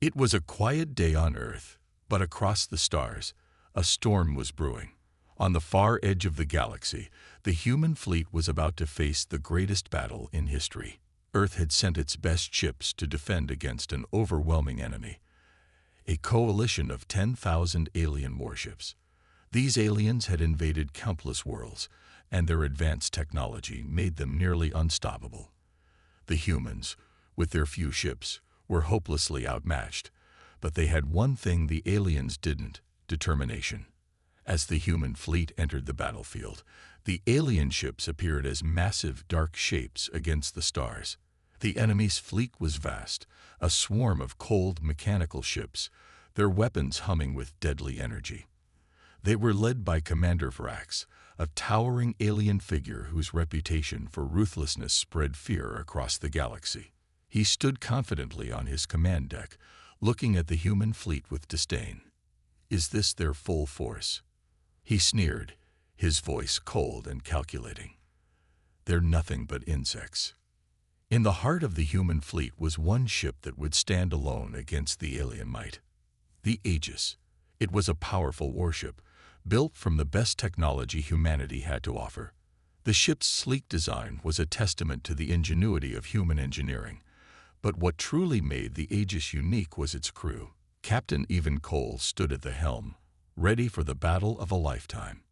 It was a quiet day on Earth, but across the stars, a storm was brewing. On the far edge of the galaxy, the human fleet was about to face the greatest battle in history. Earth had sent its best ships to defend against an overwhelming enemy, a coalition of 10,000 alien warships. These aliens had invaded countless worlds, and their advanced technology made them nearly unstoppable. The humans, with their few ships, were hopelessly outmatched, but they had one thing the aliens didn't: determination. As the human fleet entered the battlefield, the alien ships appeared as massive dark shapes against the stars. The enemy's fleet was vast, a swarm of cold mechanical ships, their weapons humming with deadly energy. They were led by Commander Vrax, a towering alien figure whose reputation for ruthlessness spread fear across the galaxy. He stood confidently on his command deck, looking at the human fleet with disdain. "Is this their full force?" he sneered, his voice cold and calculating. "They're nothing but insects." In the heart of the human fleet was one ship that would stand alone against the alien might: the Aegis. It was a powerful warship, built from the best technology humanity had to offer. The ship's sleek design was a testament to the ingenuity of human engineering. But what truly made the Aegis unique was its crew. Captain Evan Cole stood at the helm, ready for the battle of a lifetime.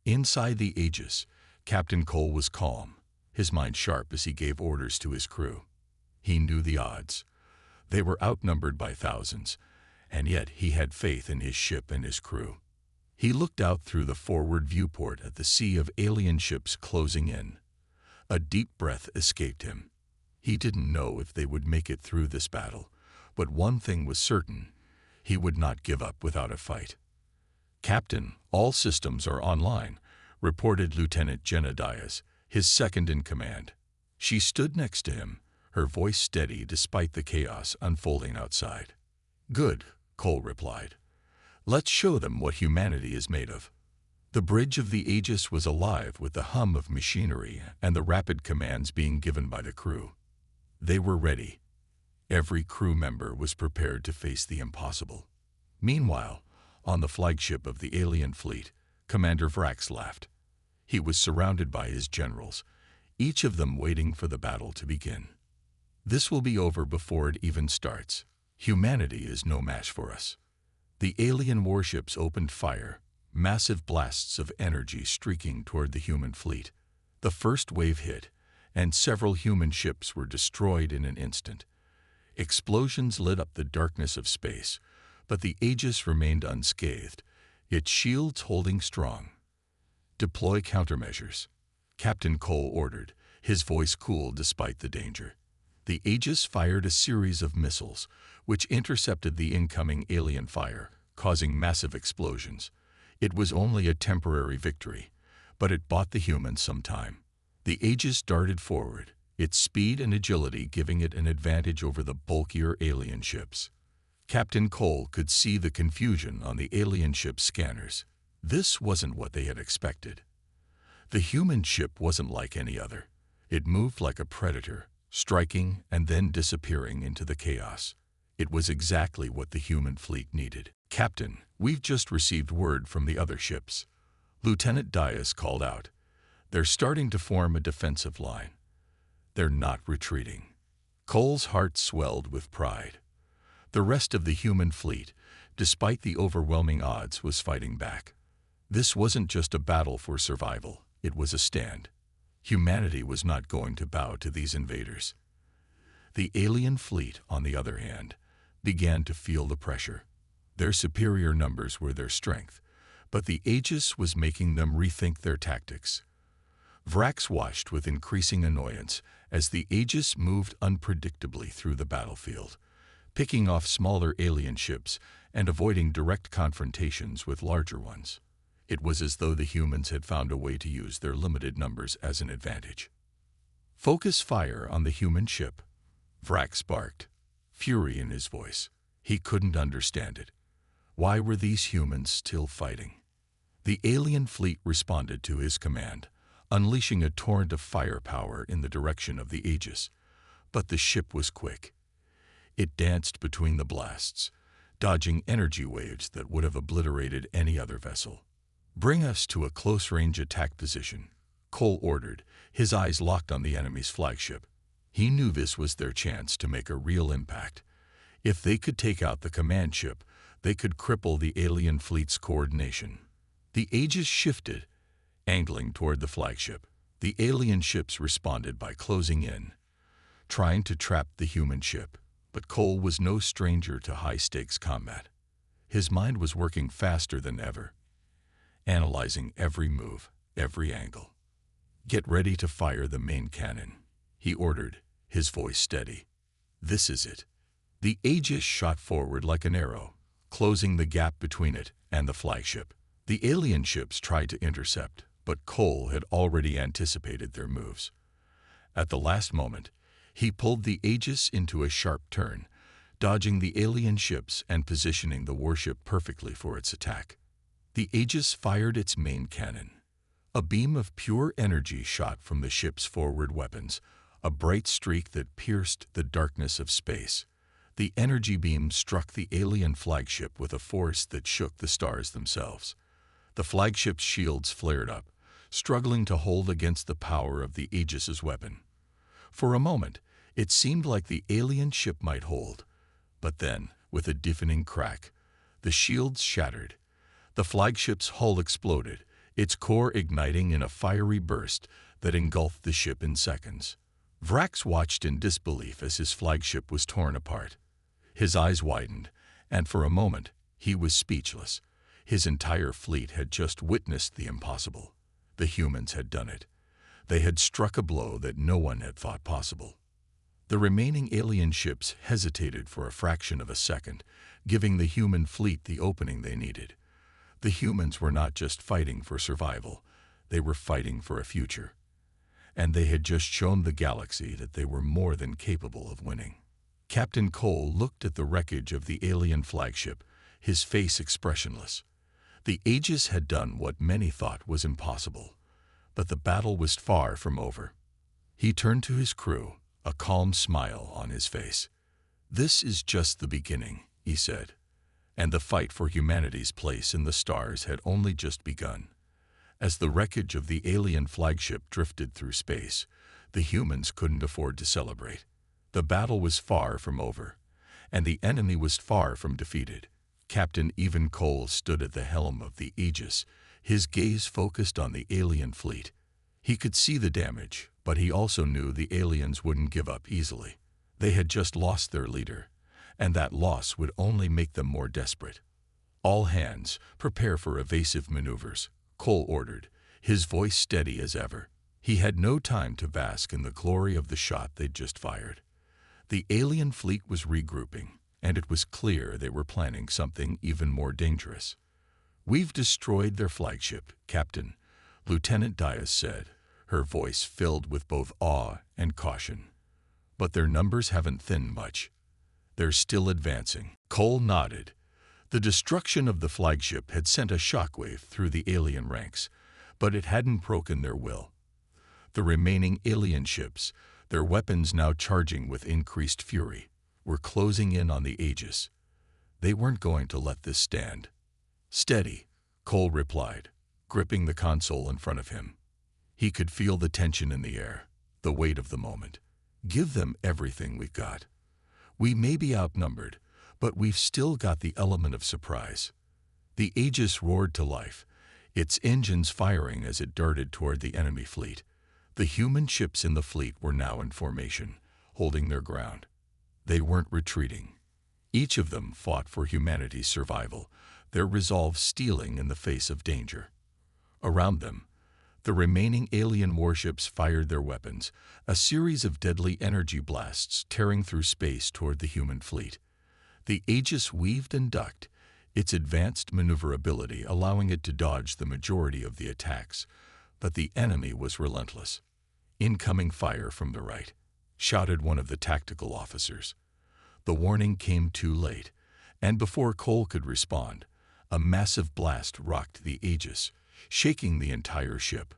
Inside the Aegis, Captain Cole was calm, his mind sharp as he gave orders to his crew. He knew the odds. They were outnumbered by thousands, and yet he had faith in his ship and his crew. He looked out through the forward viewport at the sea of alien ships closing in. A deep breath escaped him. He didn't know if they would make it through this battle, but one thing was certain: he would not give up without a fight. "Captain, all systems are online," reported Lieutenant Jenna Diaz, his second in command. She stood next to him, her voice steady despite the chaos unfolding outside. "Good," Cole replied. "Let's show them what humanity is made of." The bridge of the Aegis was alive with the hum of machinery and the rapid commands being given by the crew. They were ready. Every crew member was prepared to face the impossible. Meanwhile, on the flagship of the alien fleet, Commander Vrax laughed. He was surrounded by his generals, each of them waiting for the battle to begin. "This will be over before it even starts. Humanity is no match for us." The alien warships opened fire, massive blasts of energy streaking toward the human fleet. The first wave hit, and several human ships were destroyed in an instant. Explosions lit up the darkness of space, but the Aegis remained unscathed, its shields holding strong. "Deploy countermeasures," Captain Cole ordered, his voice cool despite the danger. The Aegis fired a series of missiles, which intercepted the incoming alien fire, causing massive explosions. It was only a temporary victory, but it bought the humans some time. The Aegis darted forward, its speed and agility giving it an advantage over the bulkier alien ships. Captain Cole could see the confusion on the alien ship's scanners. This wasn't what they had expected. The human ship wasn't like any other. It moved like a predator, striking and then disappearing into the chaos. It was exactly what the human fleet needed. "Captain, we've just received word from the other ships," Lieutenant Diaz called out. "They're starting to form a defensive line. They're not retreating." Cole's heart swelled with pride. The rest of the human fleet, despite the overwhelming odds, was fighting back. This wasn't just a battle for survival, it was a stand. Humanity was not going to bow to these invaders. The alien fleet, on the other hand, began to feel the pressure. Their superior numbers were their strength, but the Aegis was making them rethink their tactics. Vrax watched with increasing annoyance as the Aegis moved unpredictably through the battlefield, picking off smaller alien ships and avoiding direct confrontations with larger ones. It was as though the humans had found a way to use their limited numbers as an advantage. "Focus fire on the human ship," Vrax barked, fury in his voice. He couldn't understand it. Why were these humans still fighting? The alien fleet responded to his command, unleashing a torrent of firepower in the direction of the Aegis. But the ship was quick. It danced between the blasts, dodging energy waves that would have obliterated any other vessel. "Bring us to a close-range attack position," Cole ordered, his eyes locked on the enemy's flagship. He knew this was their chance to make a real impact. If they could take out the command ship, they could cripple the alien fleet's coordination. The Aegis shifted, angling toward the flagship. The alien ships responded by closing in, trying to trap the human ship. But Cole was no stranger to high-stakes combat. His mind was working faster than ever, analyzing every move, every angle. "Get ready to fire the main cannon," he ordered, his voice steady. "This is it." The Aegis shot forward like an arrow, closing the gap between it and the flagship. The alien ships tried to intercept, but Cole had already anticipated their moves. At the last moment, he pulled the Aegis into a sharp turn, dodging the alien ships and positioning the warship perfectly for its attack. The Aegis fired its main cannon. A beam of pure energy shot from the ship's forward weapons, a bright streak that pierced the darkness of space. The energy beam struck the alien flagship with a force that shook the stars themselves. The flagship's shields flared up, struggling to hold against the power of the Aegis's weapon. For a moment, it seemed like the alien ship might hold. But then, with a deafening crack, the shields shattered. The flagship's hull exploded, its core igniting in a fiery burst that engulfed the ship in seconds. Vrax watched in disbelief as his flagship was torn apart. His eyes widened, and for a moment, he was speechless. His entire fleet had just witnessed the impossible. The humans had done it. They had struck a blow that no one had thought possible. The remaining alien ships hesitated for a fraction of a second, giving the human fleet the opening they needed. The humans were not just fighting for survival, they were fighting for a future. And they had just shown the galaxy that they were more than capable of winning. Captain Cole looked at the wreckage of the alien flagship, his face expressionless. The Aegis had done what many thought was impossible, but the battle was far from over. He turned to his crew, a calm smile on his face. "This is just the beginning," he said, and the fight for humanity's place in the stars had only just begun. As the wreckage of the alien flagship drifted through space, the humans couldn't afford to celebrate. The battle was far from over, and the enemy was far from defeated. Captain Evan Cole stood at the helm of the Aegis, his gaze focused on the alien fleet. He could see the damage, but he also knew the aliens wouldn't give up easily. They had just lost their leader, and that loss would only make them more desperate. "All hands, prepare for evasive maneuvers," Cole ordered, his voice steady as ever. He had no time to bask in the glory of the shot they'd just fired. The alien fleet was regrouping, and it was clear they were planning something even more dangerous. "We've destroyed their flagship, Captain," Lieutenant Dias said, her voice filled with both awe and caution. "But their numbers haven't thinned much. They're still advancing." Cole nodded. The destruction of the flagship had sent a shockwave through the alien ranks, but it hadn't broken their will. The remaining alien ships, their weapons now charging with increased fury, were closing in on the Aegis. They weren't going to let this stand. "Steady," Cole replied, gripping the console in front of him. He could feel the tension in the air, the weight of the moment. "Give them everything we've got. We may be outnumbered, but we've still got the element of surprise." The Aegis roared to life, its engines firing as it darted toward the enemy fleet. The human ships in the fleet were now in formation, holding their ground. They weren't retreating. Each of them fought for humanity's survival, their resolve steeling in the face of danger. Around them, the remaining alien warships fired their weapons, a series of deadly energy blasts tearing through space toward the human fleet. The Aegis weaved and ducked, its advanced maneuverability allowing it to dodge the majority of the attacks, but the enemy was relentless. "Incoming fire from the right," shouted one of the tactical officers. The warning came too late, and before Cole could respond, a massive blast rocked the Aegis, shaking the entire ship.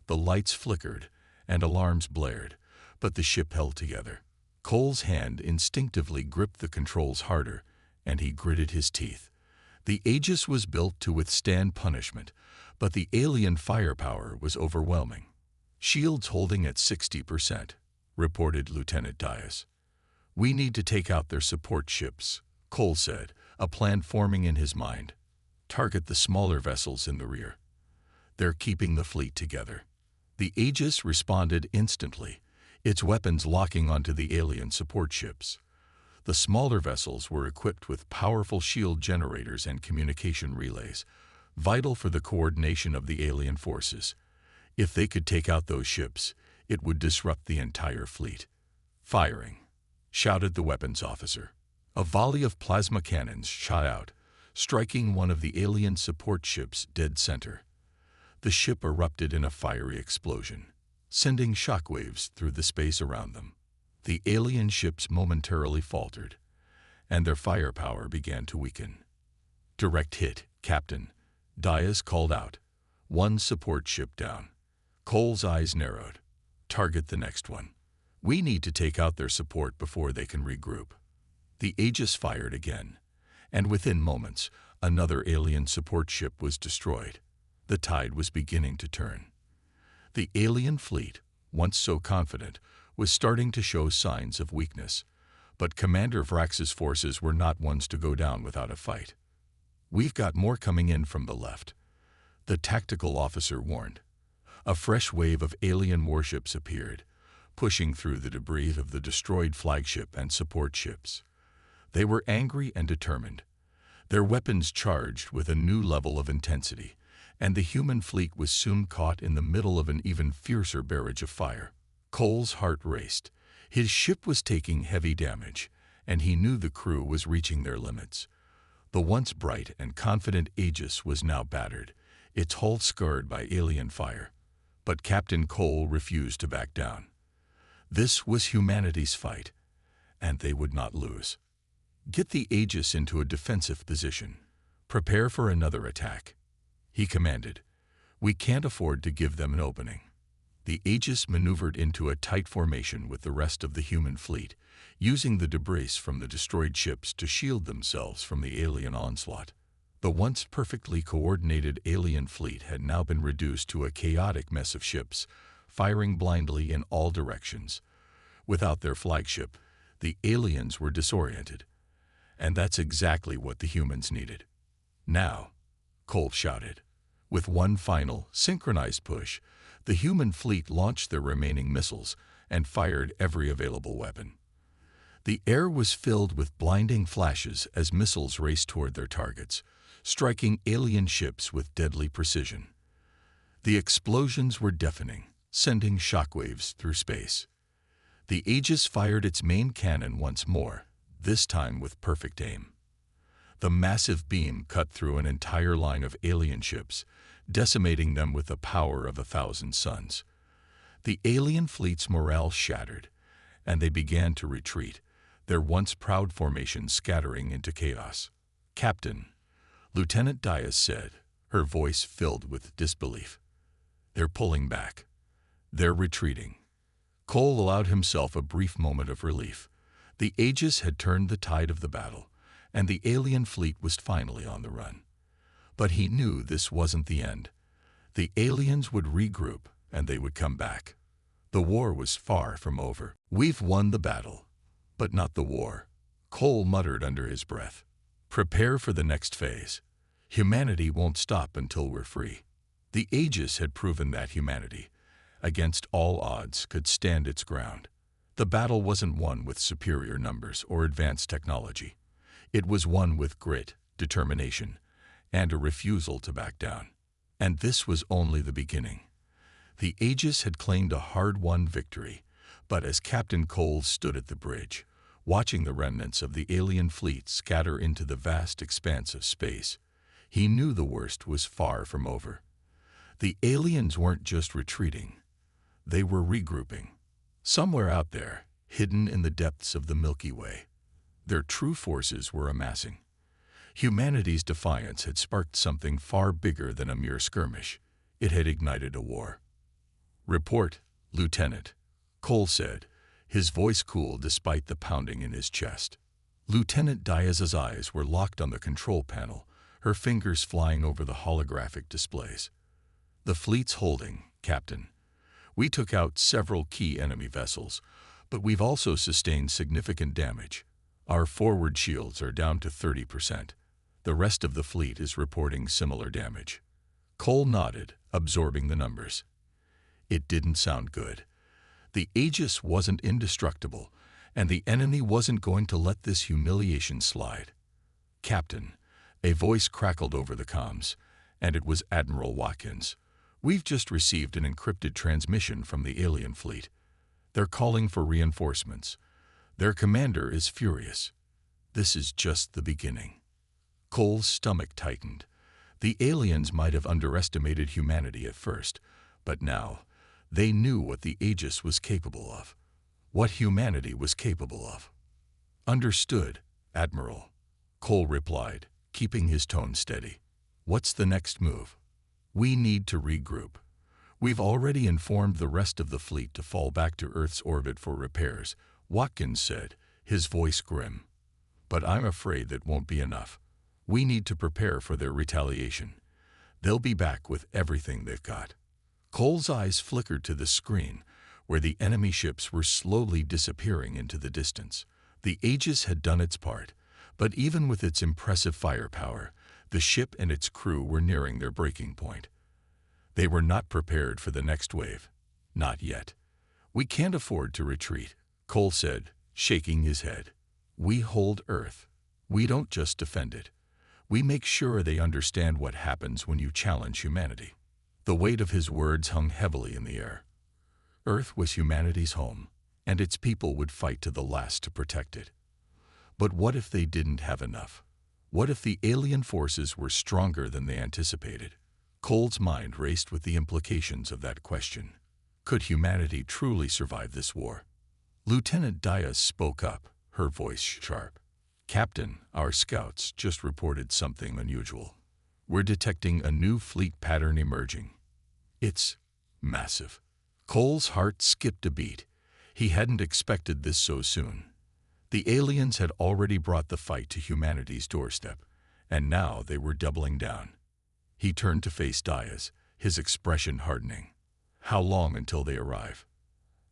The lights flickered and alarms blared, but the ship held together. Cole's hand instinctively gripped the controls harder, and he gritted his teeth. The Aegis was built to withstand punishment, but the alien firepower was overwhelming. "Shields holding at 60%, reported Lieutenant Dias. "We need to take out their support ships," Cole said, a plan forming in his mind. "Target the smaller vessels in the rear. They're keeping the fleet together." The Aegis responded instantly, its weapons locking onto the alien support ships. The smaller vessels were equipped with powerful shield generators and communication relays, vital for the coordination of the alien forces. If they could take out those ships, it would disrupt the entire fleet. "Firing!" shouted the weapons officer. A volley of plasma cannons shot out, striking one of the alien support ships dead center. The ship erupted in a fiery explosion, sending shockwaves through the space around them. The alien ships momentarily faltered, and their firepower began to weaken. "Direct hit, Captain," Dias called out. "One support ship down." Cole's eyes narrowed. "Target the next one. We need to take out their support before they can regroup." The Aegis fired again, and within moments, another alien support ship was destroyed. The tide was beginning to turn. The alien fleet, once so confident, was starting to show signs of weakness, but Commander Vrax's forces were not ones to go down without a fight. "We've got more coming in from the left," the tactical officer warned. A fresh wave of alien warships appeared, pushing through the debris of the destroyed flagship and support ships. They were angry and determined, their weapons charged with a new level of intensity, and the human fleet was soon caught in the middle of an even fiercer barrage of fire. Cole's heart raced. His ship was taking heavy damage, and he knew the crew was reaching their limits. The once bright and confident Aegis was now battered, its hull scarred by alien fire. But Captain Cole refused to back down. This was humanity's fight, and they would not lose. "Get the Aegis into a defensive position. Prepare for another attack," he commanded. "We can't afford to give them an opening." The Aegis maneuvered into a tight formation with the rest of the human fleet, using the debris from the destroyed ships to shield themselves from the alien onslaught. The once perfectly coordinated alien fleet had now been reduced to a chaotic mess of ships, firing blindly in all directions. Without their flagship, the aliens were disoriented. And that's exactly what the humans needed. "Now," Cole shouted. With one final, synchronized push, the human fleet launched their remaining missiles and fired every available weapon. The air was filled with blinding flashes as missiles raced toward their targets, striking alien ships with deadly precision. The explosions were deafening, sending shockwaves through space. The Aegis fired its main cannon once more, this time with perfect aim. The massive beam cut through an entire line of alien ships, decimating them with the power of 1,000 suns. The alien fleet's morale shattered, and they began to retreat, their once proud formation scattering into chaos. "Captain," Lieutenant Dias said, her voice filled with disbelief. "They're pulling back. They're retreating." Cole allowed himself a brief moment of relief. The Aegis had turned the tide of the battle, and the alien fleet was finally on the run. But he knew this wasn't the end. The aliens would regroup, and they would come back. The war was far from over. "We've won the battle, but not the war," Cole muttered under his breath. "Prepare for the next phase. Humanity won't stop until we're free." The Aegis had proven that humanity, against all odds, could stand its ground. The battle wasn't won with superior numbers or advanced technology. It was won with grit, determination, and a refusal to back down. And this was only the beginning. The Aegis had claimed a hard-won victory, but as Captain Cole stood at the bridge, watching the remnants of the alien fleet scatter into the vast expanse of space, he knew the worst was far from over. The aliens weren't just retreating. They were regrouping. Somewhere out there, hidden in the depths of the Milky Way, their true forces were amassing. Humanity's defiance had sparked something far bigger than a mere skirmish. It had ignited a war. "Report, Lieutenant," Cole said, his voice cool despite the pounding in his chest. Lieutenant Diaz's eyes were locked on the control panel, her fingers flying over the holographic displays. "The fleet's holding, Captain. We took out several key enemy vessels, but we've also sustained significant damage. Our forward shields are down to 30%. The rest of the fleet is reporting similar damage." Cole nodded, absorbing the numbers. It didn't sound good. The Aegis wasn't indestructible, and the enemy wasn't going to let this humiliation slide. "Captain," a voice crackled over the comms, and it was Admiral Watkins. "We've just received an encrypted transmission from the alien fleet. They're calling for reinforcements. Their commander is furious. This is just the beginning." Cole's stomach tightened. The aliens might have underestimated humanity at first, but now they knew what the Aegis was capable of, what humanity was capable of. "Understood, Admiral," Cole replied, keeping his tone steady. "What's the next move?" "We need to regroup. We've already informed the rest of the fleet to fall back to Earth's orbit for repairs," Watkins said, his voice grim. "But I'm afraid that won't be enough. We need to prepare for their retaliation. They'll be back with everything they've got." Cole's eyes flickered to the screen, where the enemy ships were slowly disappearing into the distance. The Aegis had done its part, but even with its impressive firepower, the ship and its crew were nearing their breaking point. They were not prepared for the next wave. Not yet. "We can't afford to retreat," Cole said, shaking his head. "We hold Earth. We don't just defend it. We make sure they understand what happens when you challenge humanity." The weight of his words hung heavily in the air. Earth was humanity's home, and its people would fight to the last to protect it. But what if they didn't have enough? What if the alien forces were stronger than they anticipated? Cole's mind raced with the implications of that question. Could humanity truly survive this war? Lieutenant Diaz spoke up, her voice sharp. "Captain, our scouts just reported something unusual. We're detecting a new fleet pattern emerging. It's massive." Cole's heart skipped a beat. He hadn't expected this so soon. The aliens had already brought the fight to humanity's doorstep, and now they were doubling down. He turned to face Diaz, his expression hardening. "How long until they arrive?"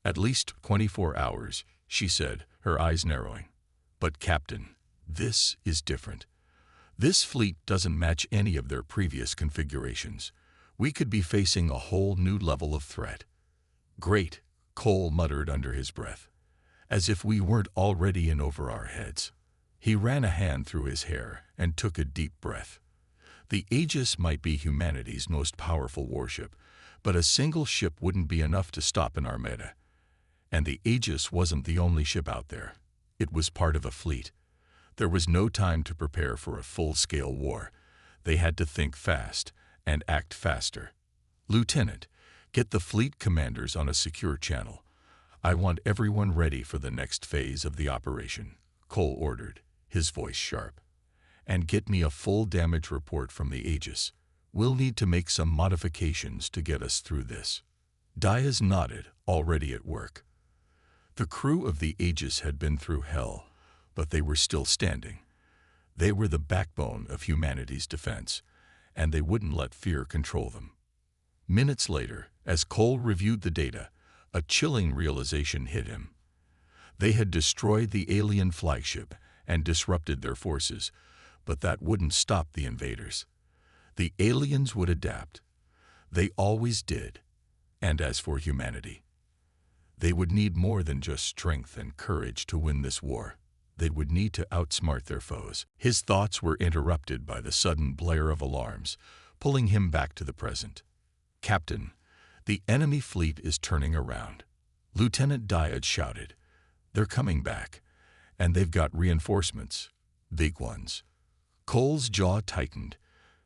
"At least 24 hours, she said, her eyes narrowing. "But Captain, this is different. This fleet doesn't match any of their previous configurations. We could be facing a whole new level of threat." "Great," Cole muttered under his breath. "As if we weren't already in over our heads." He ran a hand through his hair and took a deep breath. The Aegis might be humanity's most powerful warship, but a single ship wouldn't be enough to stop an armada. And the Aegis wasn't the only ship out there. It was part of a fleet. There was no time to prepare for a full-scale war. They had to think fast and act faster. "Lieutenant, get the fleet commanders on a secure channel. I want everyone ready for the next phase of the operation," Cole ordered, his voice sharp. "And get me a full damage report from the Aegis. We'll need to make some modifications to get us through this." Diaz nodded, already at work. The crew of the Aegis had been through hell, but they were still standing. They were the backbone of humanity's defense, and they wouldn't let fear control them. Minutes later, as Cole reviewed the data, a chilling realization hit him. They had destroyed the alien flagship and disrupted their forces, but that wouldn't stop the invaders. The aliens would adapt. They always did. And as for humanity, they would need more than just strength and courage to win this war. They would need to outsmart their foes. His thoughts were interrupted by the sudden blare of alarms, pulling him back to the present. "Captain, the enemy fleet is turning around," Lieutenant Diaz shouted. "They're coming back, and they've got reinforcements, big ones." Cole's jaw tightened.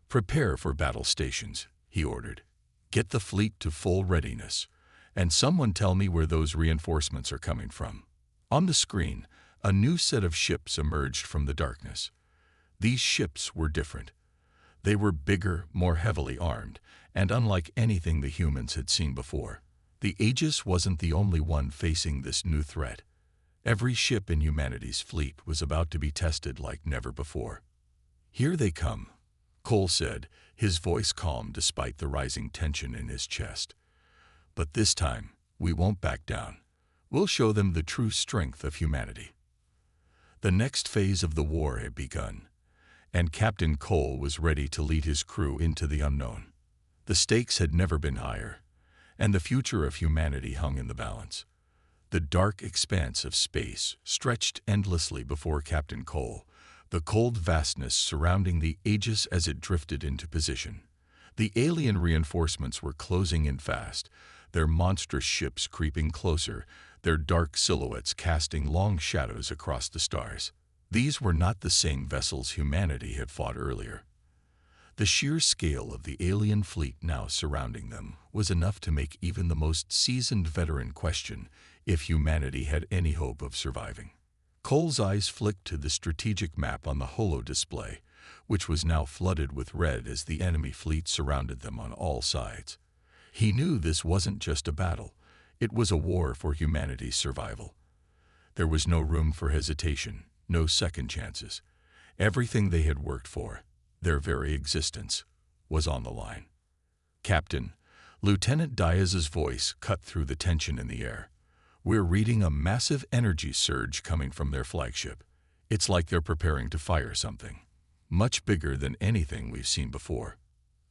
"Prepare for battle stations," he ordered. "Get the fleet to full readiness, and someone tell me where those reinforcements are coming from." On the screen, a new set of ships emerged from the darkness. These ships were different. They were bigger, more heavily armed, and unlike anything the humans had seen before. The Aegis wasn't the only one facing this new threat. Every ship in humanity's fleet was about to be tested like never before. "Here they come," Cole said, his voice calm despite the rising tension in his chest. "But this time, we won't back down. We'll show them the true strength of humanity." The next phase of the war had begun, and Captain Cole was ready to lead his crew into the unknown. The stakes had never been higher, and the future of humanity hung in the balance. The dark expanse of space stretched endlessly before Captain Cole, the cold vastness surrounding the Aegis as it drifted into position. The alien reinforcements were closing in fast, their monstrous ships creeping closer, their dark silhouettes casting long shadows across the stars. These were not the same vessels humanity had fought earlier. The sheer scale of the alien fleet now surrounding them was enough to make even the most seasoned veteran question if humanity had any hope of surviving. Cole's eyes flicked to the strategic map on the holo display, which was now flooded with red as the enemy fleet surrounded them on all sides. He knew this wasn't just a battle, it was a war for humanity's survival. There was no room for hesitation, no second chances. Everything they had worked for, their very existence, was on the line. "Captain," Lieutenant Diaz's voice cut through the tension in the air. "We're reading a massive energy surge coming from their flagship. It's like they're preparing to fire something, much bigger than anything we've seen before."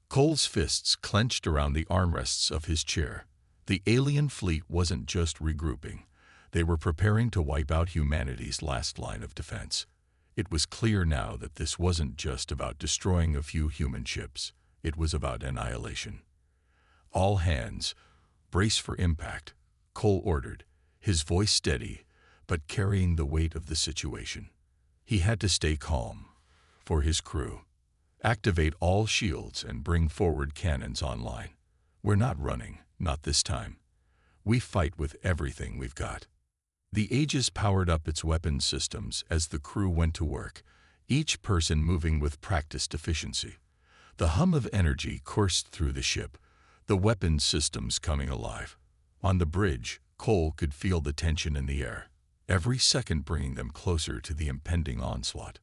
Cole's fists clenched around the armrests of his chair. The alien fleet wasn't just regrouping. They were preparing to wipe out humanity's last line of defense. It was clear now that this wasn't just about destroying a few human ships. It was about annihilation. "All hands, brace for impact," Cole ordered, his voice steady, but carrying the weight of the situation. He had to stay calm. For his crew, "Activate all shields and bring forward cannons online. We're not running, not this time. We fight with everything we've got." The Aegis powered up its weapons systems as the crew went to work, each person moving with practiced efficiency. The hum of energy coursed through the ship, the weapons systems coming alive. On the bridge, Cole could feel the tension in the air, every second bringing them closer to the impending onslaught.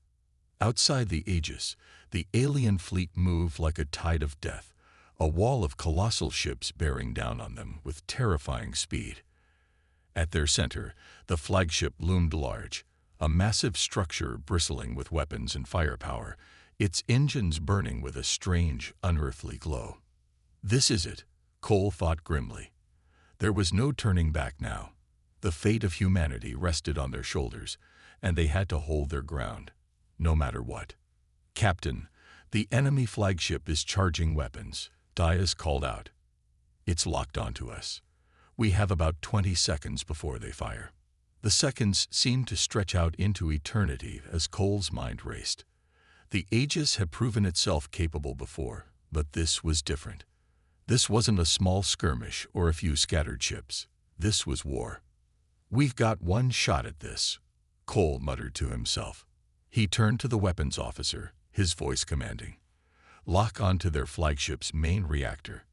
Outside the Aegis, the alien fleet moved like a tide of death, a wall of colossal ships bearing down on them with terrifying speed. At their center, the flagship loomed large, a massive structure bristling with weapons and firepower, its engines burning with a strange, unearthly glow. "This is it," Cole thought grimly. There was no turning back now. The fate of humanity rested on their shoulders, and they had to hold their ground, no matter what. "Captain, the enemy flagship is charging weapons," Diaz called out. "It's locked onto us. We have about 20 seconds before they fire." The seconds seemed to stretch out into eternity as Cole's mind raced. The Aegis had proven itself capable before, but this was different. This wasn't a small skirmish or a few scattered ships. This was war. "We've got one shot at this," Cole muttered to himself. He turned to the weapons officer, his voice commanding. "Lock onto their flagship's main reactor.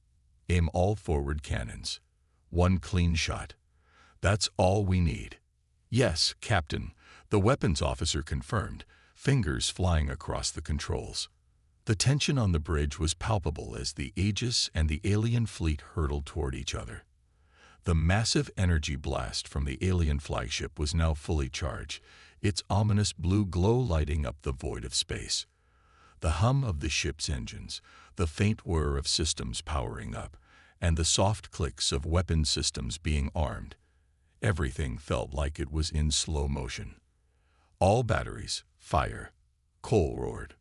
Aim all forward cannons. One clean shot. That's all we need." "Yes, Captain," the weapons officer confirmed, fingers flying across the controls. The tension on the bridge was palpable as the Aegis and the alien fleet hurtled toward each other. The massive energy blast from the alien flagship was now fully charged, its ominous blue glow lighting up the void of space. The hum of the ship's engines, the faint whir of systems powering up, and the soft clicks of weapon systems being armed. Everything felt like it was in slow motion. "All batteries, fire," Cole roared.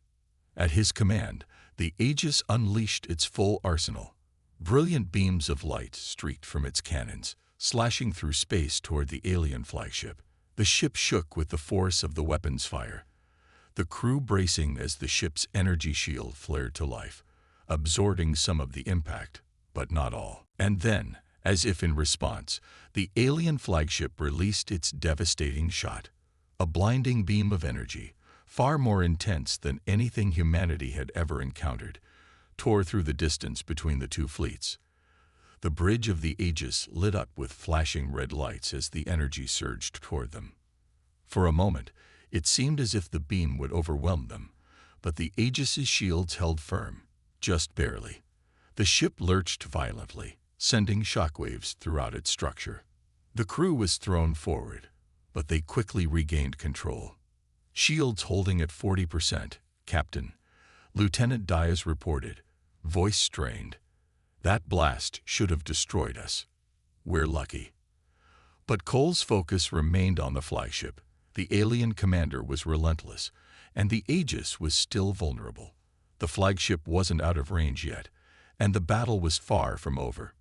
At his command, the Aegis unleashed its full arsenal. Brilliant beams of light streaked from its cannons, slashing through space toward the alien flagship. The ship shook with the force of the weapon's fire, the crew bracing as the ship's energy shield flared to life, absorbing some of the impact, but not all. And then, as if in response, the alien flagship released its devastating shot. A blinding beam of energy, far more intense than anything humanity had ever encountered, tore through the distance between the two fleets. The bridge of the Aegis lit up with flashing red lights as the energy surged toward them. For a moment, it seemed as if the beam would overwhelm them, but the Aegis's shields held firm, just barely. The ship lurched violently, sending shockwaves throughout its structure. The crew was thrown forward, but they quickly regained control. "Shields holding at 40%, Captain," Lieutenant Diaz reported, voice strained. "That blast should have destroyed us. We're lucky." But Cole's focus remained on the flagship. The alien commander was relentless, and the Aegis was still vulnerable. The flagship wasn't out of range yet, and the battle was far from over.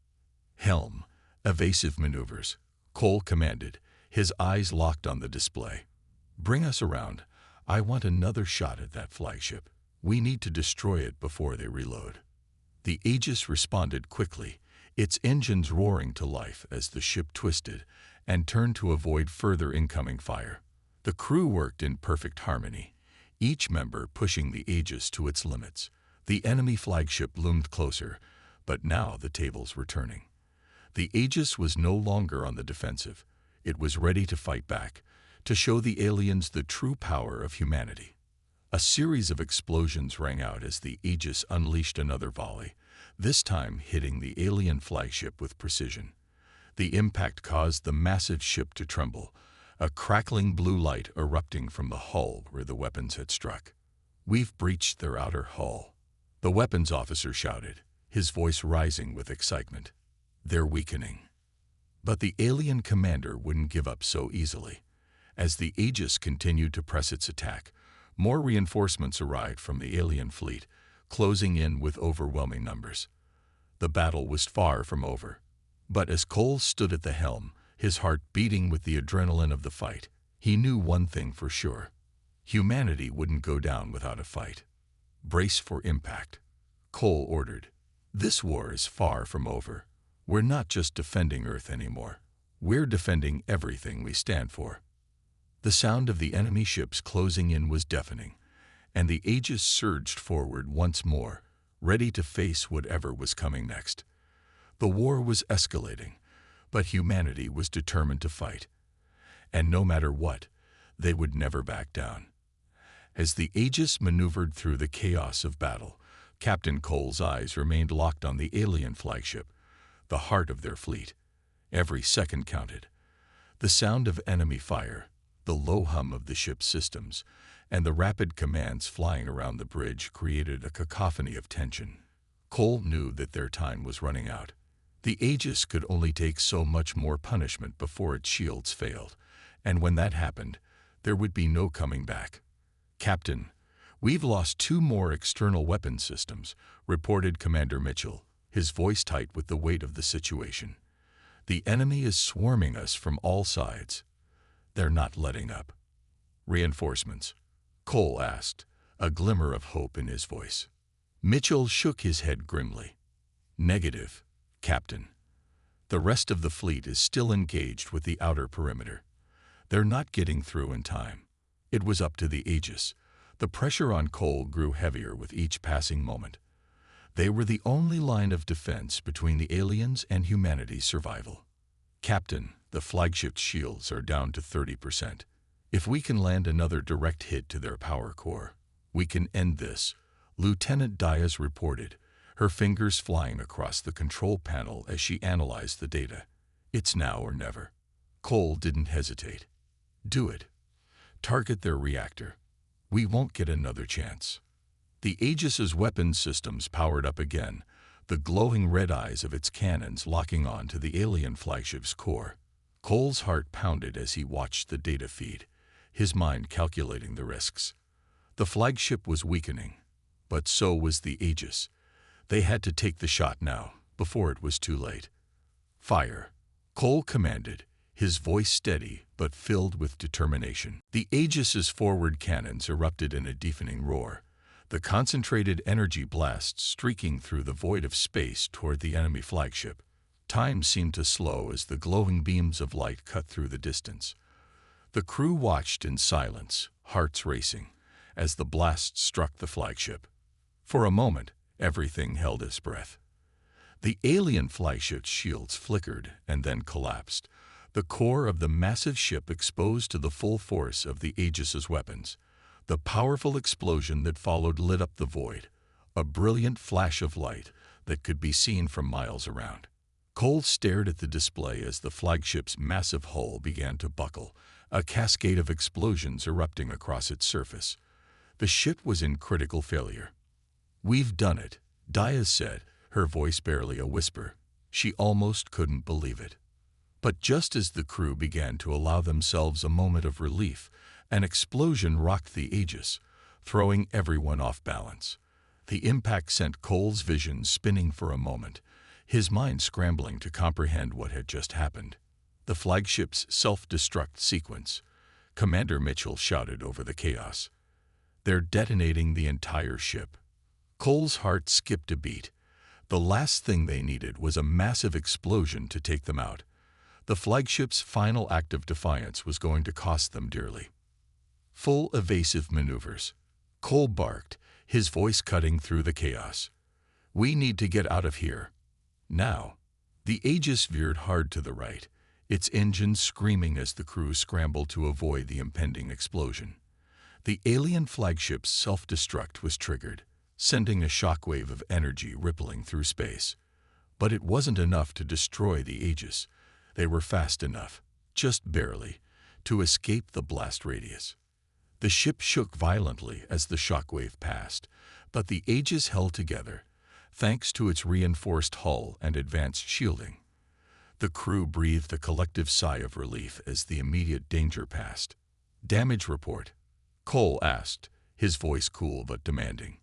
"Helm, evasive maneuvers," Cole commanded, his eyes locked on the display. "Bring us around. I want another shot at that flagship. We need to destroy it before they reload." The Aegis responded quickly, its engines roaring to life as the ship twisted and turned to avoid further incoming fire. The crew worked in perfect harmony, each member pushing the Aegis to its limits. The enemy flagship loomed closer, but now the tables were turning. The Aegis was no longer on the defensive. It was ready to fight back, to show the aliens the true power of humanity. A series of explosions rang out as the Aegis unleashed another volley, this time hitting the alien flagship with precision. The impact caused the massive ship to tremble, a crackling blue light erupting from the hull where the weapons had struck. "We've breached their outer hull," the weapons officer shouted, his voice rising with excitement. "They're weakening." But the alien commander wouldn't give up so easily. As the Aegis continued to press its attack, more reinforcements arrived from the alien fleet, closing in with overwhelming numbers. The battle was far from over. But as Cole stood at the helm, his heart beating with the adrenaline of the fight, he knew one thing for sure. Humanity wouldn't go down without a fight. "Brace for impact," Cole ordered. "This war is far from over. We're not just defending Earth anymore. We're defending everything we stand for." The sound of the enemy ships closing in was deafening, and the Aegis surged forward once more, ready to face whatever was coming next. The war was escalating, but humanity was determined to fight. And no matter what, they would never back down. As the Aegis maneuvered through the chaos of battle, Captain Cole's eyes remained locked on the alien flagship, the heart of their fleet. Every second counted. The sound of enemy fire, the low hum of the ship's systems, and the rapid commands flying around the bridge created a cacophony of tension. Cole knew that their time was running out. The Aegis could only take so much more punishment before its shields failed, and when that happened, there would be no coming back. "Captain, we've lost 2 more external weapon systems," reported Commander Mitchell, his voice tight with the weight of the situation. "The enemy is swarming us from all sides. They're not letting up." "Reinforcements?" Cole asked, a glimmer of hope in his voice. Mitchell shook his head grimly. "Negative, Captain. The rest of the fleet is still engaged with the outer perimeter. They're not getting through in time." It was up to the Aegis. The pressure on Cole grew heavier with each passing moment. They were the only line of defense between the aliens and humanity's survival. "Captain, the flagship's shields are down to 30%. If we can land another direct hit to their power core, we can end this," Lieutenant Diaz reported, her fingers flying across the control panel as she analyzed the data. "It's now or never." Cole didn't hesitate. "Do it. Target their reactor. We won't get another chance." The Aegis's weapons systems powered up again, the glowing red eyes of its cannons locking on to the alien flagship's core. Cole's heart pounded as he watched the data feed, his mind calculating the risks. The flagship was weakening, but so was the Aegis. They had to take the shot now, before it was too late. "Fire," Cole commanded, his voice steady but filled with determination. The Aegis's forward cannons erupted in a deafening roar, the concentrated energy blasts streaking through the void of space toward the enemy flagship. Time seemed to slow as the glowing beams of light cut through the distance. The crew watched in silence, hearts racing, as the blast struck the flagship. For a moment, everything held its breath. The alien flagship's shields flickered and then collapsed, the core of the massive ship exposed to the full force of the Aegis's weapons. The powerful explosion that followed lit up the void, a brilliant flash of light that could be seen from miles around. Cole stared at the display as the flagship's massive hull began to buckle, a cascade of explosions erupting across its surface. The ship was in critical failure. "We've done it," Diaz said, her voice barely a whisper. She almost couldn't believe it. But just as the crew began to allow themselves a moment of relief, an explosion rocked the Aegis, throwing everyone off balance. The impact sent Cole's vision spinning for a moment, his mind scrambling to comprehend what had just happened. The flagship's self-destruct sequence, Commander Mitchell shouted over the chaos. "They're detonating the entire ship." Cole's heart skipped a beat. The last thing they needed was a massive explosion to take them out. The flagship's final act of defiance was going to cost them dearly. "Full evasive maneuvers," Cole barked, his voice cutting through the chaos. "We need to get out of here. Now." The Aegis veered hard to the right, its engines screaming as the crew scrambled to avoid the impending explosion. The alien flagship's self-destruct was triggered, sending a shockwave of energy rippling through space. But it wasn't enough to destroy the Aegis. They were fast enough, just barely, to escape the blast radius. The ship shook violently as the shockwave passed, but the Aegis held together, thanks to its reinforced hull and advanced shielding. The crew breathed a collective sigh of relief as the immediate danger passed. "Damage report?" Cole asked, his voice cool but demanding.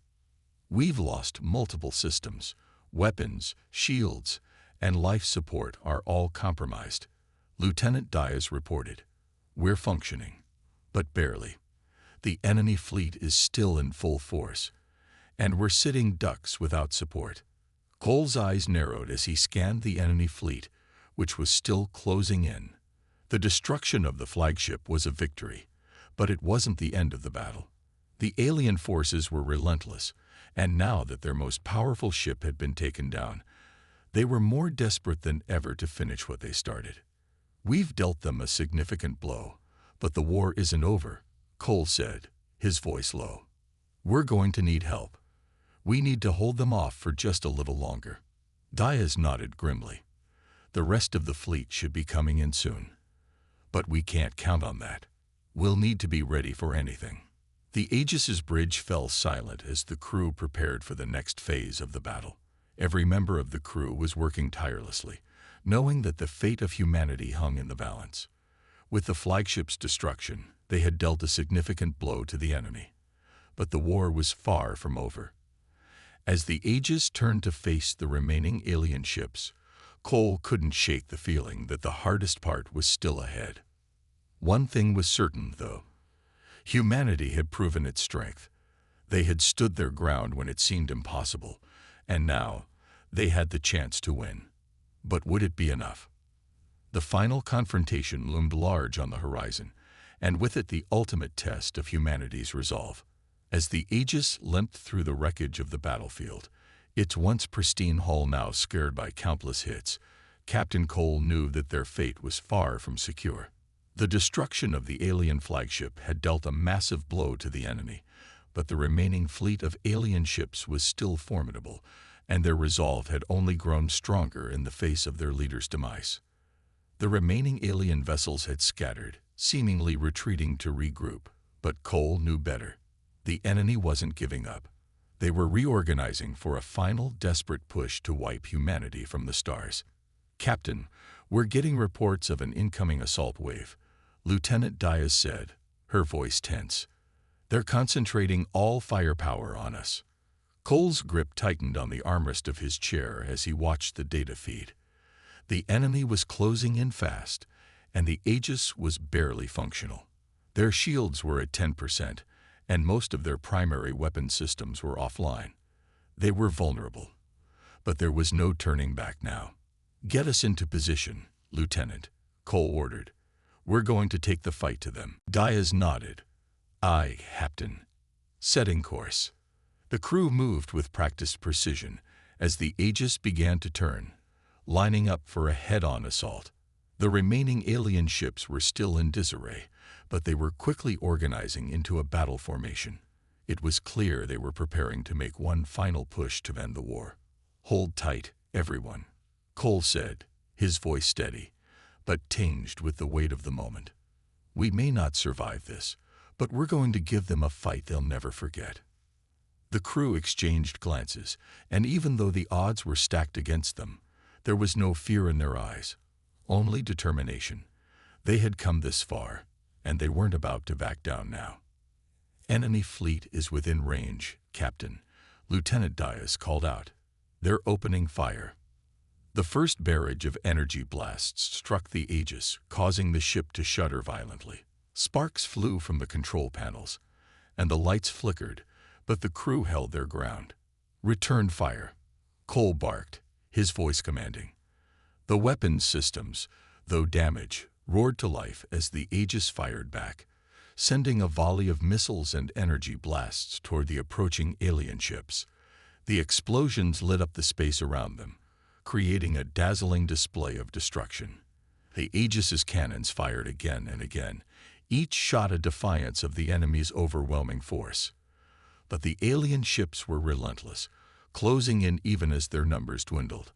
"We've lost multiple systems. Weapons, shields, and life support are all compromised," Lieutenant Diaz reported. "We're functioning, but barely. The enemy fleet is still in full force, and we're sitting ducks without support." Cole's eyes narrowed as he scanned the enemy fleet, which was still closing in. The destruction of the flagship was a victory, but it wasn't the end of the battle. The alien forces were relentless, and now that their most powerful ship had been taken down, they were more desperate than ever to finish what they started. "We've dealt them a significant blow, but the war isn't over," Cole said, his voice low. "We're going to need help. We need to hold them off for just a little longer." Diaz nodded grimly. "The rest of the fleet should be coming in soon. But we can't count on that. We'll need to be ready for anything." The Aegis's bridge fell silent as the crew prepared for the next phase of the battle. Every member of the crew was working tirelessly, knowing that the fate of humanity hung in the balance. With the flagship's destruction, they had dealt a significant blow to the enemy. But the war was far from over. As the Aegis turned to face the remaining alien ships, Cole couldn't shake the feeling that the hardest part was still ahead. One thing was certain, though. Humanity had proven its strength. They had stood their ground when it seemed impossible, and now they had the chance to win. But would it be enough? The final confrontation loomed large on the horizon, and with it the ultimate test of humanity's resolve. As the Aegis limped through the wreckage of the battlefield, its once pristine hull now scarred by countless hits, Captain Cole knew that their fate was far from secure. The destruction of the alien flagship had dealt a massive blow to the enemy, but the remaining fleet of alien ships was still formidable, and their resolve had only grown stronger in the face of their leader's demise. The remaining alien vessels had scattered, seemingly retreating to regroup, but Cole knew better. The enemy wasn't giving up. They were reorganizing for a final desperate push to wipe humanity from the stars. "Captain, we're getting reports of an incoming assault wave," Lieutenant Diaz said, her voice tense. "They're concentrating all firepower on us." Cole's grip tightened on the armrest of his chair as he watched the data feed. The enemy was closing in fast, and the Aegis was barely functional. Their shields were at 10%, and most of their primary weapon systems were offline. They were vulnerable. But there was no turning back now. "Get us into position, Lieutenant," Cole ordered. "We're going to take the fight to them." Diaz nodded. "Aye, Captain." Setting course. The crew moved with practiced precision, as the Aegis began to turn, lining up for a head-on assault. The remaining alien ships were still in disarray, but they were quickly organizing into a battle formation. It was clear they were preparing to make one final push to end the war. "Hold tight, everyone," Cole said, his voice steady, but tinged with the weight of the moment. "We may not survive this, but we're going to give them a fight they'll never forget." The crew exchanged glances, and even though the odds were stacked against them, there was no fear in their eyes, only determination. They had come this far, and they weren't about to back down now. "Enemy fleet is within range, Captain," Lieutenant Dias called out. "They're opening fire." The first barrage of energy blasts struck the Aegis, causing the ship to shudder violently. Sparks flew from the control panels, and the lights flickered, but the crew held their ground. "Return fire," Cole barked, his voice commanding. The weapons systems, though damaged, roared to life as the Aegis fired back, sending a volley of missiles and energy blasts toward the approaching alien ships. The explosions lit up the space around them, creating a dazzling display of destruction. The Aegis's cannons fired again and again, each shot a defiance of the enemy's overwhelming force. But the alien ships were relentless, closing in even as their numbers dwindled.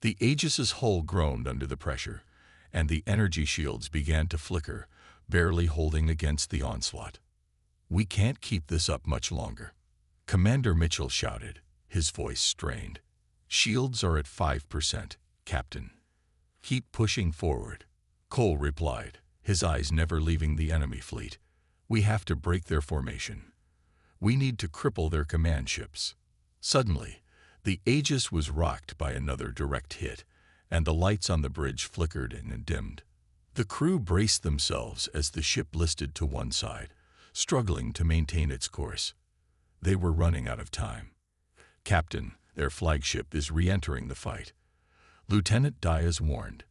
The Aegis's hull groaned under the pressure, and the energy shields began to flicker, barely holding against the onslaught. "We can't keep this up much longer," Commander Mitchell shouted, his voice strained. "Shields are at 5%, Captain." "Keep pushing forward," Cole replied, his eyes never leaving the enemy fleet. "We have to break their formation. We need to cripple their command ships." Suddenly, the Aegis was rocked by another direct hit, and the lights on the bridge flickered and dimmed. The crew braced themselves as the ship listed to one side, struggling to maintain its course. They were running out of time. "Captain, their flagship is re-entering the fight," Lieutenant Dias warned.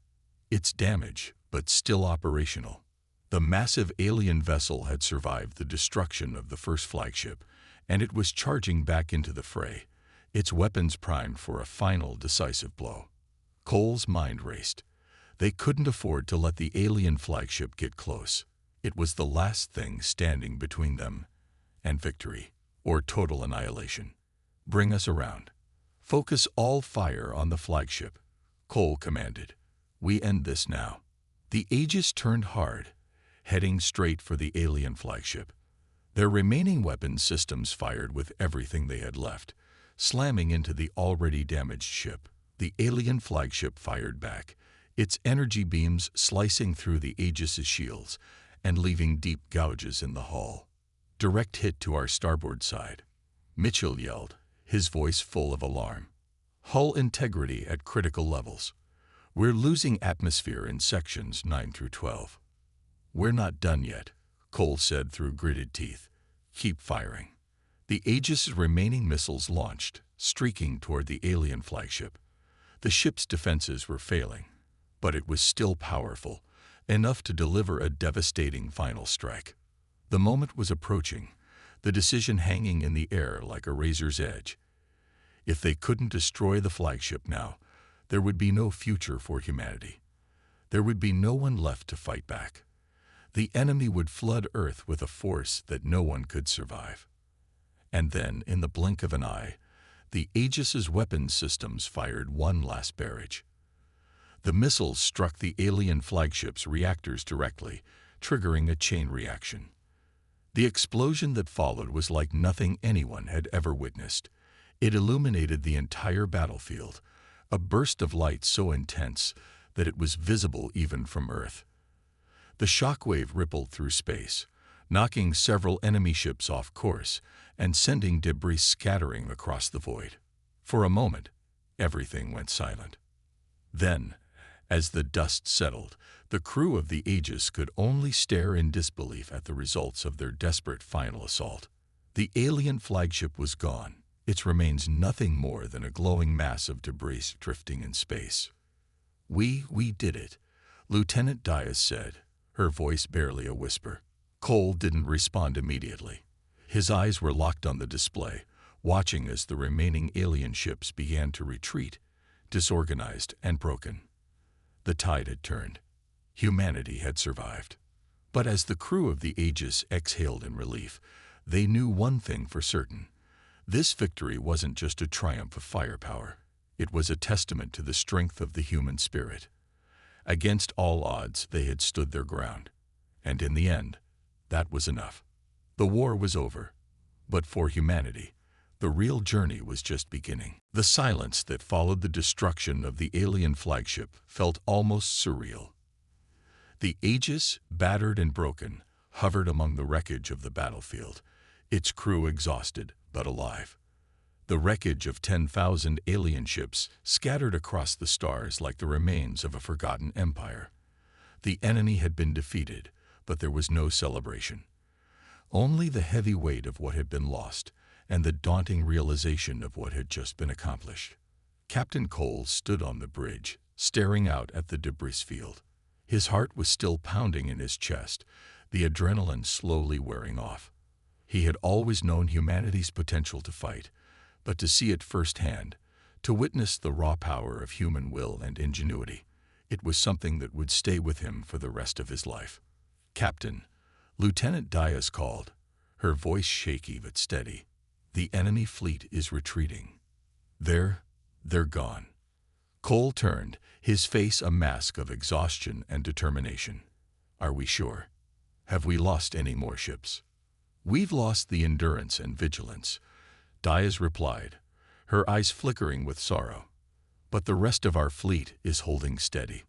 "It's damaged, but still operational." The massive alien vessel had survived the destruction of the first flagship, and it was charging back into the fray, its weapons primed for a final decisive blow. Cole's mind raced. They couldn't afford to let the alien flagship get close. It was the last thing standing between them and victory, or total annihilation. "Bring us around. Focus all fire on the flagship," Cole commanded. "We end this now." The Aegis turned hard, heading straight for the alien flagship. Their remaining weapons systems fired with everything they had left, slamming into the already damaged ship. The alien flagship fired back, its energy beams slicing through the Aegis's shields and leaving deep gouges in the hull. "Direct hit to our starboard side," Mitchell yelled, his voice full of alarm. "Hull integrity at critical levels. We're losing atmosphere in sections 9 through 12. "We're not done yet," Cole said through gritted teeth. "Keep firing." The Aegis's remaining missiles launched, streaking toward the alien flagship. The ship's defenses were failing, but it was still powerful, enough to deliver a devastating final strike. The moment was approaching, the decision hanging in the air like a razor's edge. If they couldn't destroy the flagship now, there would be no future for humanity. There would be no one left to fight back. The enemy would flood Earth with a force that no one could survive. And then, in the blink of an eye, the Aegis's weapons systems fired one last barrage. The missiles struck the alien flagship's reactors directly, triggering a chain reaction. The explosion that followed was like nothing anyone had ever witnessed. It illuminated the entire battlefield, a burst of light so intense that it was visible even from Earth. The shockwave rippled through space, knocking several enemy ships off course and sending debris scattering across the void. For a moment, everything went silent. Then, as the dust settled, the crew of the Aegis could only stare in disbelief at the results of their desperate final assault. The alien flagship was gone, its remains nothing more than a glowing mass of debris drifting in space. We did it," Lieutenant Dias said, her voice barely a whisper. Cole didn't respond immediately. His eyes were locked on the display, watching as the remaining alien ships began to retreat, disorganized and broken. The tide had turned. Humanity had survived. But as the crew of the Aegis exhaled in relief, they knew one thing for certain. This victory wasn't just a triumph of firepower. It was a testament to the strength of the human spirit. Against all odds, they had stood their ground. And in the end, that was enough. The war was over. But for humanity, the real journey was just beginning. The silence that followed the destruction of the alien flagship felt almost surreal. The Aegis, battered and broken, hovered among the wreckage of the battlefield, its crew exhausted but alive. The wreckage of 10,000 alien ships scattered across the stars like the remains of a forgotten empire. The enemy had been defeated, but there was no celebration. Only the heavy weight of what had been lost and the daunting realization of what had just been accomplished. Captain Cole stood on the bridge, staring out at the debris field. His heart was still pounding in his chest, the adrenaline slowly wearing off. He had always known humanity's potential to fight, but to see it firsthand, to witness the raw power of human will and ingenuity, it was something that would stay with him for the rest of his life. "Captain," Lieutenant Diaz called, her voice shaky but steady. "The enemy fleet is retreating. They're gone." Cole turned, his face a mask of exhaustion and determination. "Are we sure? Have we lost any more ships?" "We've lost the Endurance and Vigilance," Diaz replied, her eyes flickering with sorrow. "But the rest of our fleet is holding steady.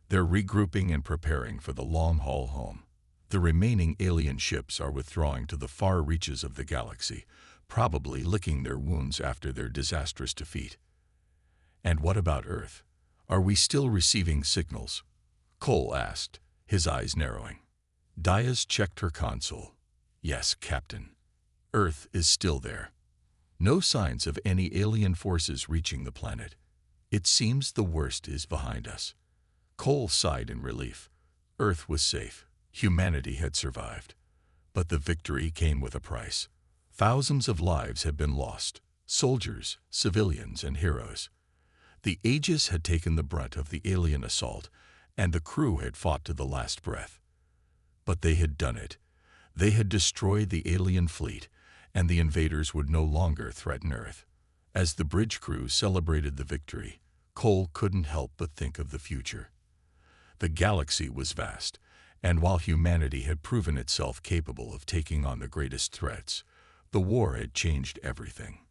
They're regrouping and preparing for the long haul home. The remaining alien ships are withdrawing to the far reaches of the galaxy, probably licking their wounds after their disastrous defeat." "And what about Earth? Are we still receiving signals?" Cole asked, his eyes narrowing. Diaz checked her console. "Yes, Captain. Earth is still there. No signs of any alien forces reaching the planet. It seems the worst is behind us." Cole sighed in relief. Earth was safe. Humanity had survived. But the victory came with a price. Thousands of lives had been lost, soldiers, civilians, and heroes. The Aegis had taken the brunt of the alien assault, and the crew had fought to the last breath. But they had done it. They had destroyed the alien fleet, and the invaders would no longer threaten Earth. As the bridge crew celebrated the victory, Cole couldn't help but think of the future. The galaxy was vast, and while humanity had proven itself capable of taking on the greatest threats, the war had changed everything.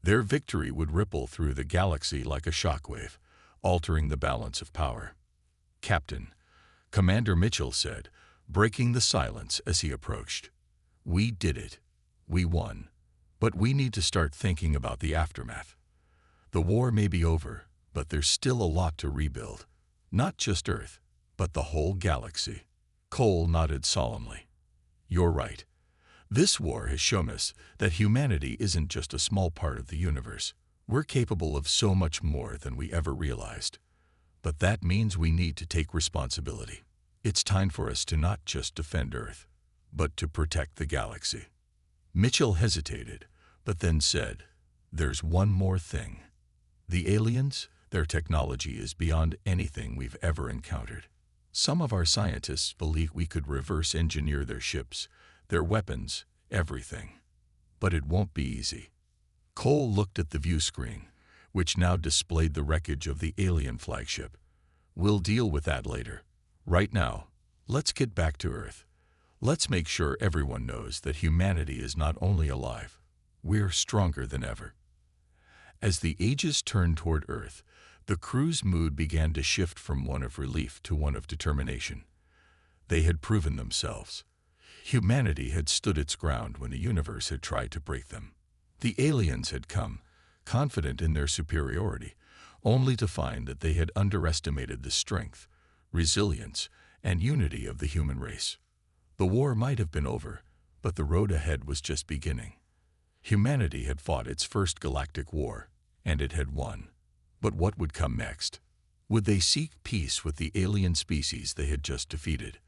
Their victory would ripple through the galaxy like a shockwave, altering the balance of power. "Captain," Commander Mitchell said, breaking the silence as he approached. "We did it. We won. But we need to start thinking about the aftermath. The war may be over, but there's still a lot to rebuild. Not just Earth, but the whole galaxy." Cole nodded solemnly. "You're right. This war has shown us that humanity isn't just a small part of the universe. We're capable of so much more than we ever realized. But that means we need to take responsibility. It's time for us to not just defend Earth, but to protect the galaxy." Mitchell hesitated, but then said, "There's one more thing. The aliens, their technology is beyond anything we've ever encountered. Some of our scientists believe we could reverse engineer their ships, their weapons, everything. But it won't be easy." Cole looked at the view screen, which now displayed the wreckage of the alien flagship. "We'll deal with that later. Right now, let's get back to Earth. Let's make sure everyone knows that humanity is not only alive, we're stronger than ever." As the Aegis turned toward Earth, the crew's mood began to shift from one of relief to one of determination. They had proven themselves. Humanity had stood its ground when the universe had tried to break them. The aliens had come, confident in their superiority, only to find that they had underestimated the strength, resilience, and unity of the human race. The war might have been over, but the road ahead was just beginning. Humanity had fought its first galactic war, and it had won. But what would come next? Would they seek peace with the alien species they had just defeated?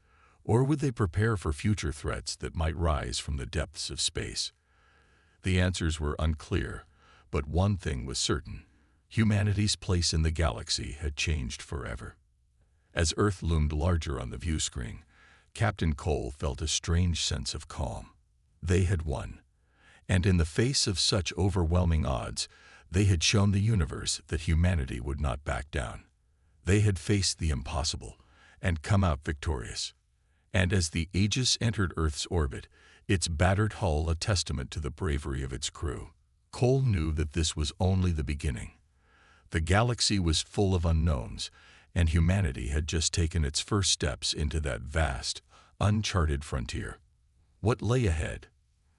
Or would they prepare for future threats that might rise from the depths of space? The answers were unclear, but one thing was certain. Humanity's place in the galaxy had changed forever. As Earth loomed larger on the view screen, Captain Cole felt a strange sense of calm. They had won. And in the face of such overwhelming odds, they had shown the universe that humanity would not back down. They had faced the impossible and come out victorious. And as the Aegis entered Earth's orbit, its battered hull a testament to the bravery of its crew, Cole knew that this was only the beginning. The galaxy was full of unknowns, and humanity had just taken its first steps into that vast, uncharted frontier. What lay ahead?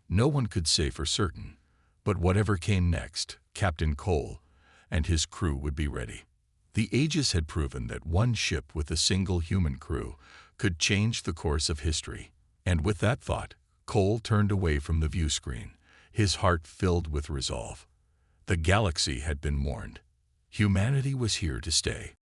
No one could say for certain, but whatever came next, Captain Cole and his crew would be ready. The Aegis had proven that one ship with a single human crew could change the course of history. And with that thought, Cole turned away from the view screen, his heart filled with resolve. The galaxy had been warned. Humanity was here to stay.